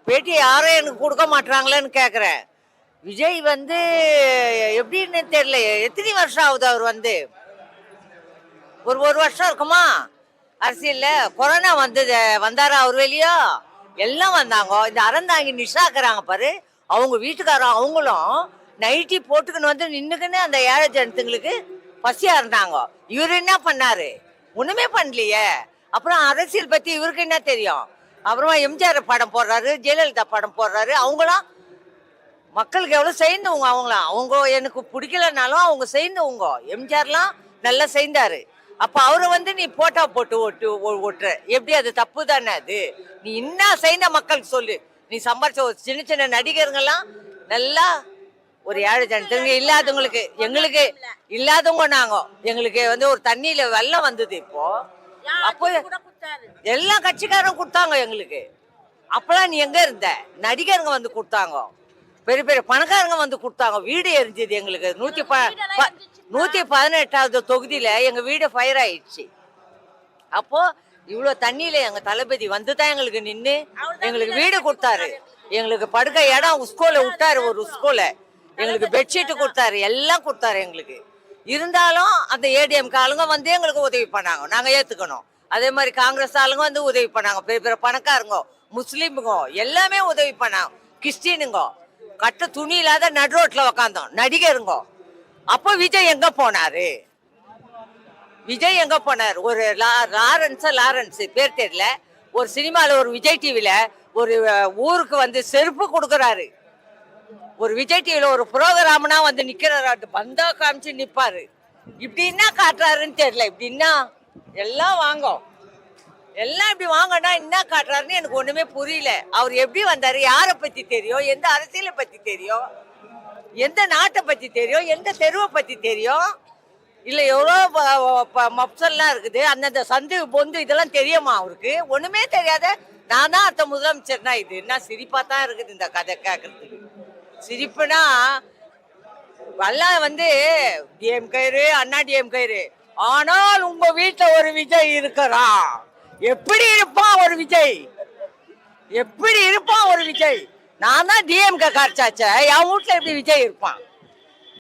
பேட்டி யாரும் எனக்கு கொடுக்க மாட்டாங்களேன்னு கேட்குறேன். விஜய் வந்து எப்படின்னு தெரியல. எத்தனை வருஷம் ஆகுது அவர் வந்து? ஒரு வருஷம் இருக்குமா அரசியல்ல? கொரோனா வந்தது, வந்தாரா அவர் வெளியோ? எல்லாம் வந்தாங்க. இந்த அறந்தாங்கி நிஷாக்குறாங்க பாரு, அவங்க வீட்டுக்காரன் அவங்களும் நைட்டி போட்டுக்கின்னு வந்து நின்றுக்குன்னு அந்த ஏழை ஜனத்துங்களுக்கு பசியா இருந்தாங்க. இவர் என்ன பண்ணாரு? ஒண்ணுமே பண்ணலையே. அப்புறம் அரசியல் பத்தி இவருக்கு என்ன தெரியும்? அப்புறமா எம்ஜிஆர் படம் போடுறாரு, ஜெயலலிதா படம் போடுறாரு. அவங்களாம் மக்களுக்கு எவ்வளவு செய்தவங்க. அவங்களாம் அவங்க எனக்கு பிடிக்கலனாலும் அவங்க செய்தவங்க. எம்ஜிஆர்லாம் நல்லா செய்தாரு. அப்ப அவரை வந்து நீ போட்டா போட்டு ஓட்டுற எப்படி? அது தப்பு தானே. அது நீ என்ன செய்த மக்களுக்கு சொல்லு. நீ சம்பாரிச்ச ஒரு சின்ன சின்ன நடிகருங்கெல்லாம் நல்லா ஒரு ஏழை ஜனத்துங்க இல்லாதவங்களுக்கு, எங்களுக்கு இல்லாதவங்க நாங்க, எங்களுக்கு வந்து ஒரு தண்ணியில வெள்ளம் வந்தது இப்போ. அப்போ எல்லா கட்சிக்காரங்க கொடுத்தாங்க எங்களுக்கு. அப்பெல்லாம் நீ எங்க இருந்த? நடிகருங்க வந்து கொடுத்தாங்க, பெரிய பெரிய பணக்காரங்க வந்து கொடுத்தாங்க. வீடு எரிஞ்சது எங்களுக்கு. 118வது தொகுதியில எங்க வீடு ஃபயர் ஆயிடுச்சு. அப்போ இவ்வளவு தண்ணியில எங்க தளபதி வந்துதான் எங்களுக்கு நின்று எங்களுக்கு வீடு கொடுத்தாரு. எங்களுக்கு படுக்க இடம் ஸ்கூல்ல விட்டாரு, ஒரு ஸ்கூல்ல எங்களுக்கு பெட்ஷீட் கொடுத்தாரு, எல்லாம் கொடுத்தாரு எங்களுக்கு. இருந்தாலும் அந்த ஏடிஎம் ஆளுங்க வந்து எங்களுக்கு உதவி பண்ணாங்க, நாங்க ஏத்துக்கணும். அதே மாதிரி காங்கிரஸ் ஆளுங்க வந்து உதவி பண்ணாங்க, பெரிய பெரிய பணக்காரங்க, முஸ்லீமுங்க எல்லாமே உதவி பண்ணாங்க. கிறிஸ்டினுங்க கட்ட துணி இல்லாத நடு ரோட்ல உக்காந்தோம் நடிகருங்க. அப்போ விஜய் எங்க போனாரு? விஜய் எங்க போனார்? ஒரு லாரன்ஸ் பேர் தெரியல, ஒரு சினிமால ஒரு விஜய் டிவில ஒரு ஊருக்கு வந்து செருப்பு கொடுக்கறாரு. ஒரு விஜய் டிவில ஒரு புரோகிராம்னா வந்து நிக்கிறாரு, பந்தா காமிச்சு நிப்பாரு. இப்படி என்ன காட்டுறாருன்னு தெரியல. இப்படின்னா எல்லாம் வாங்கும், எல்லாம் இப்படி வாங்கினா என்ன காட்டுறாருன்னு எனக்கு ஒண்ணுமே புரியல. அவர் எப்படி வந்தாரு? யாரை பத்தி தெரியும்? எந்த அரசியலை பத்தி தெரியும்? எந்த நாட்டை பத்தி தெரியும்? எந்த தெருவை பத்தி தெரியும்? இல்ல எவ்வளோ மப்சல்லாம் இருக்குது, அந்தந்த சந்து பொந்து இதெல்லாம் தெரியுமா அவருக்கு? ஒண்ணுமே தெரியாத நான் தான் அத்த முதலமைச்சர்னா இது என்ன சிரிப்பா தான் இருக்குது இந்த கதை கேட்கறதுக்கு. சிரிப்புனா எல்லாம் வந்து டிஎம் கயிறு, அண்ணா டிஎம் கயிறு. ஆனால் உங்க வீட்டுல ஒரு விஜய் இருக்கிறான். எப்படி இருப்பான் ஒரு விஜய்? எப்படி இருப்பான் ஒரு விஜய்? நான் தான் டிஎம்கே காட்சாச்ச, என் வீட்டுல எப்படி விஜய் இருப்பான்?